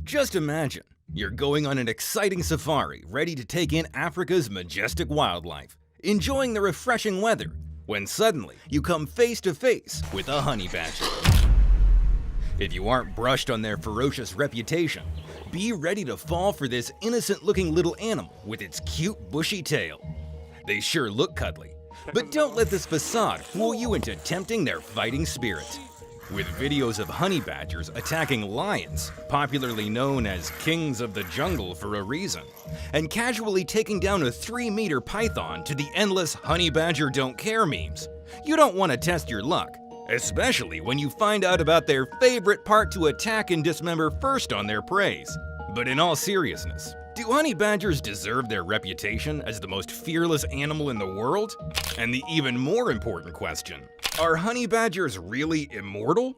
Just imagine, you're going on an exciting safari ready to take in Africa's majestic wildlife, enjoying the refreshing weather, when suddenly you come face to face with a honey badger. If you aren't brushed on their ferocious reputation, be ready to fall for this innocent-looking little animal with its cute bushy tail. They sure look cuddly, but don't let this facade fool you into tempting their fighting spirit. With videos of honey badgers attacking lions, popularly known as kings of the jungle for a reason, and casually taking down a 3-meter python to the endless honey badger don't care memes, you don't want to test your luck, especially when you find out about their favorite part to attack and dismember first on their prey. But in all seriousness, do honey badgers deserve their reputation as the most fearless animal in the world? And the even more important question, are honey badgers really immortal?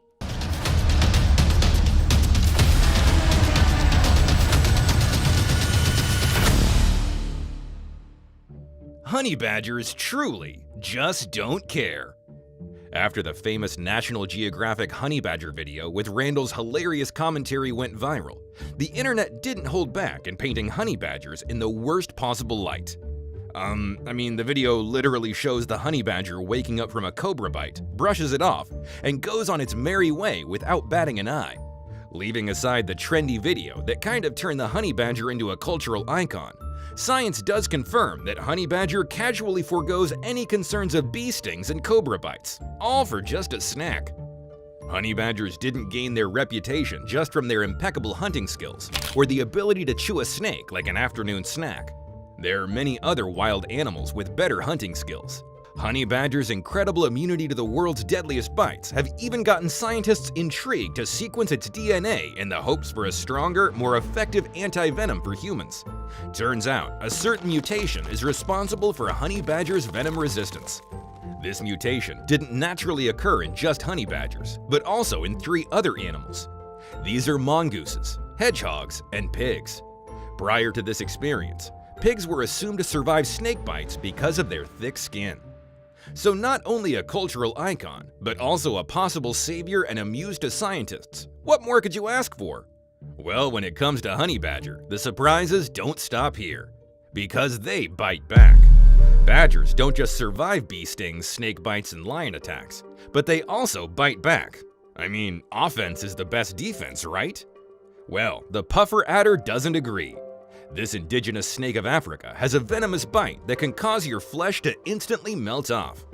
Honey badgers truly just don't care. After the famous National Geographic honey badger video with Randall's hilarious commentary went viral, the internet didn't hold back in painting honey badgers in the worst possible light. The video literally shows the honey badger waking up from a cobra bite, brushes it off, and goes on its merry way without batting an eye. Leaving aside the trendy video that kind of turned the honey badger into a cultural icon, science does confirm that honey badger casually forgoes any concerns of bee stings and cobra bites, all for just a snack. Honey badgers didn't gain their reputation just from their impeccable hunting skills or the ability to chew a snake like an afternoon snack. There are many other wild animals with better hunting skills. Honey badger's incredible immunity to the world's deadliest bites have even gotten scientists intrigued to sequence its DNA in the hopes for a stronger, more effective anti-venom for humans. Turns out, a certain mutation is responsible for a honey badger's venom resistance. This mutation didn't naturally occur in just honey badgers, but also in 3 other animals. These are mongooses, hedgehogs, and pigs. Prior to this experience, pigs were assumed to survive snake bites because of their thick skin. So not only a cultural icon, but also a possible savior and a muse to scientists. What more could you ask for? Well, when it comes to honey badger, the surprises don't stop here, because they bite back. Badgers don't just survive bee stings, snake bites, and lion attacks, but they also bite back. Offense is the best defense, right? Well, the puffer adder doesn't agree. This indigenous snake of Africa has a venomous bite that can cause your flesh to instantly melt off.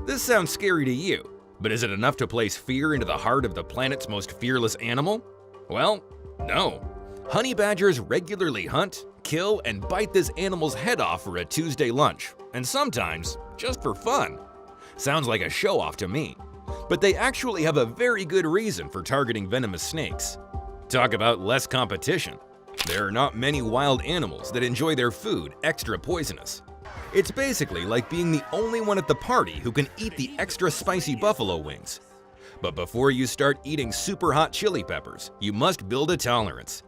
This sounds scary to you, but is it enough to place fear into the heart of the planet's most fearless animal? Well, no. Honey badgers regularly hunt, kill, and bite this animal's head off for a Tuesday lunch, and sometimes just for fun. Sounds like a show-off to me, but they actually have a very good reason for targeting venomous snakes. Talk about less competition. There are not many wild animals that enjoy their food extra poisonous. It's basically like being the only one at the party who can eat the extra spicy buffalo wings. But before you start eating super hot chili peppers, you must build a tolerance.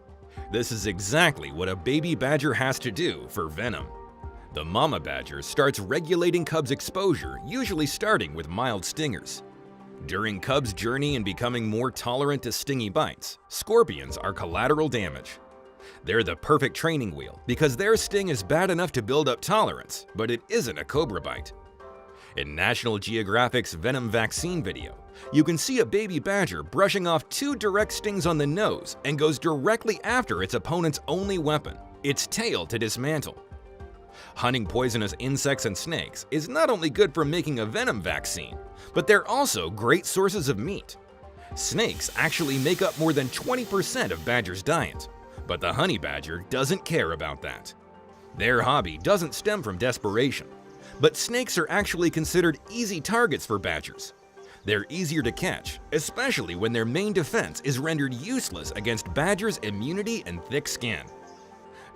This is exactly what a baby badger has to do for venom. The mama badger starts regulating cubs' exposure, usually starting with mild stingers. During cubs' journey in becoming more tolerant to stingy bites, scorpions are collateral damage. They're the perfect training wheel because their sting is bad enough to build up tolerance, but it isn't a cobra bite. In National Geographic's venom vaccine video, you can see a baby badger brushing off 2 direct stings on the nose and goes directly after its opponent's only weapon, its tail, to dismantle. Hunting poisonous insects and snakes is not only good for making a venom vaccine, but they're also great sources of meat. Snakes actually make up more than 20% of badgers' diet. But the honey badger doesn't care about that. Their hobby doesn't stem from desperation, but snakes are actually considered easy targets for badgers. They're easier to catch, especially when their main defense is rendered useless against badgers' immunity and thick skin.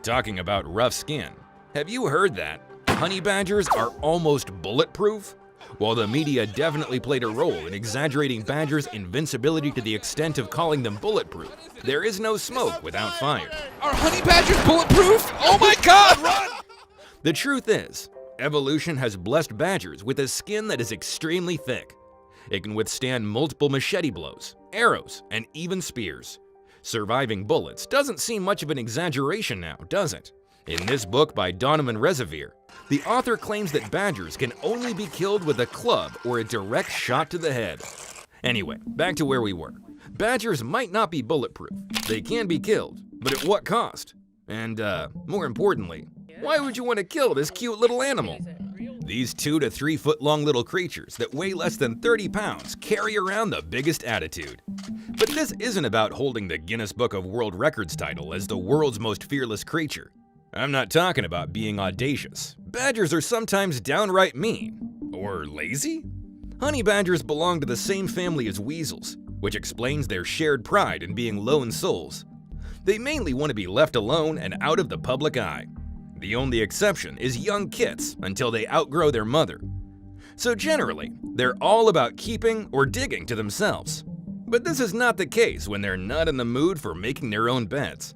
Talking about rough skin, have you heard that honey badgers are almost bulletproof? While the media definitely played a role in exaggerating badgers' invincibility to the extent of calling them bulletproof, there is no smoke without fire. Are honey badgers bulletproof? Oh my God, run! The truth is, evolution has blessed badgers with a skin that is extremely thick. It can withstand multiple machete blows, arrows, and even spears. Surviving bullets doesn't seem much of an exaggeration now, does it? In this book by Donovan Reservoir, the author claims that badgers can only be killed with a club or a direct shot to the head. Anyway, back to where we were. Badgers might not be bulletproof. They can be killed, but at what cost? And, more importantly, why would you want to kill this cute little animal? These 2 to 3 foot long little creatures that weigh less than 30 pounds carry around the biggest attitude. But this isn't about holding the Guinness Book of World Records title as the world's most fearless creature. I'm not talking about being audacious. Badgers are sometimes downright mean. Or lazy? Honey badgers belong to the same family as weasels, which explains their shared pride in being lone souls. They mainly want to be left alone and out of the public eye. The only exception is young kits until they outgrow their mother. So generally, they're all about keeping or digging to themselves. But this is not the case when they're not in the mood for making their own beds.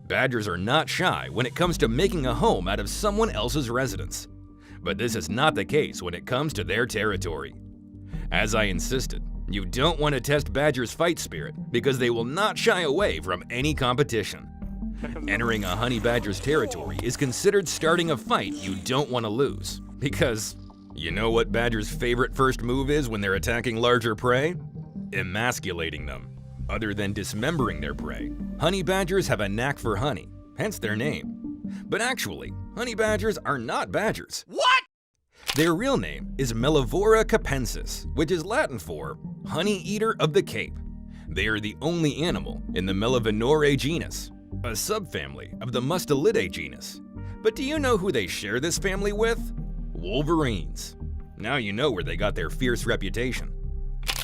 Badgers are not shy when it comes to making a home out of someone else's residence. But this is not the case when it comes to their territory. As I insisted, you don't want to test badgers' fight spirit because they will not shy away from any competition. Entering a honey badger's territory is considered starting a fight you don't want to lose. Because, you know what badgers' favorite first move is when they're attacking larger prey? Emasculating them. Other than dismembering their prey, honey badgers have a knack for honey, hence their name. But actually, honey badgers are not badgers. What? Their real name is Mellivora capensis, which is Latin for honey eater of the Cape. They are the only animal in the Mellivenorae genus, a subfamily of the Mustelidae genus. But do you know who they share this family with? Wolverines. Now you know where they got their fierce reputation.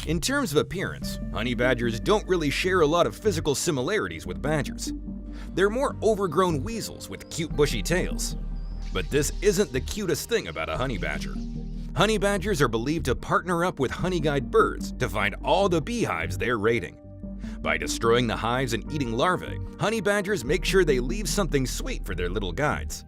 In terms of appearance, honey badgers don't really share a lot of physical similarities with badgers. They're more overgrown weasels with cute bushy tails. But this isn't the cutest thing about a honey badger. Honey badgers are believed to partner up with honey guide birds to find all the beehives they're raiding. By destroying the hives and eating larvae, honey badgers make sure they leave something sweet for their little guides.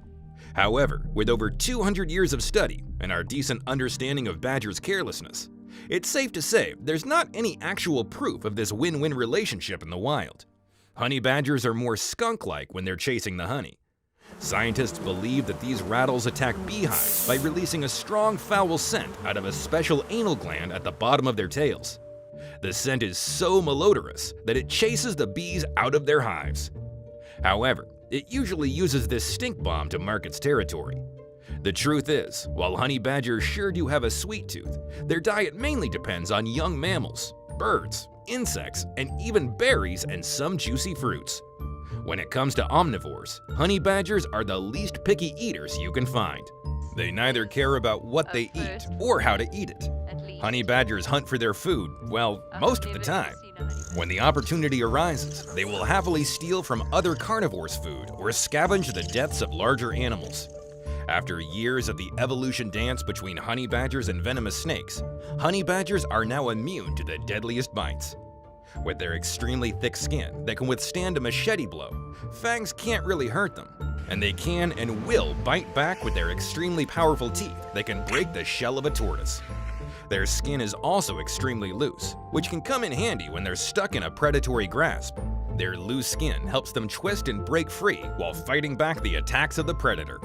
However, with over 200 years of study and our decent understanding of badgers' carelessness, it's safe to say there's not any actual proof of this win-win relationship in the wild. Honey badgers are more skunk-like when they're chasing the honey. Scientists believe that these rattles attack beehives by releasing a strong foul scent out of a special anal gland at the bottom of their tails. The scent is so malodorous that it chases the bees out of their hives. However, it usually uses this stink bomb to mark its territory. The truth is, while honey badgers sure do have a sweet tooth, their diet mainly depends on young mammals, birds, insects, and even berries and some juicy fruits. When it comes to omnivores, honey badgers are the least picky eaters you can find. They neither care about what they eat or how to eat it. Honey badgers hunt for their food, well, most of the time. When the opportunity arises, they will happily steal from other carnivores' food or scavenge the deaths of larger animals. After years of the evolution dance between honey badgers and venomous snakes, honey badgers are now immune to the deadliest bites. With their extremely thick skin that can withstand a machete blow, fangs can't really hurt them, and they can and will bite back with their extremely powerful teeth that can break the shell of a tortoise. Their skin is also extremely loose, which can come in handy when they're stuck in a predatory grasp. Their loose skin helps them twist and break free while fighting back the attacks of the predator.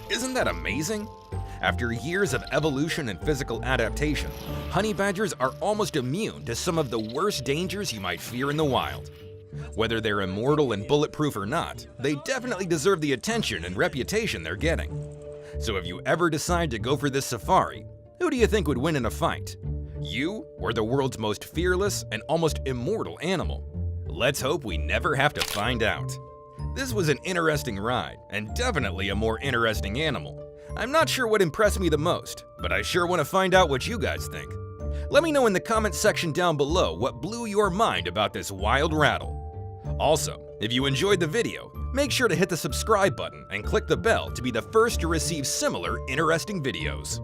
Isn't that amazing? After years of evolution and physical adaptation, honey badgers are almost immune to some of the worst dangers you might fear in the wild. Whether they're immortal and bulletproof or not, they definitely deserve the attention and reputation they're getting. So if you ever decide to go for this safari, who do you think would win in a fight? You or the world's most fearless and almost immortal animal? Let's hope we never have to find out. This was an interesting ride, and definitely a more interesting animal. I'm not sure what impressed me the most, but I sure want to find out what you guys think. Let me know in the comments section down below what blew your mind about this wild rattle. Also, if you enjoyed the video, make sure to hit the subscribe button and click the bell to be the first to receive similar interesting videos.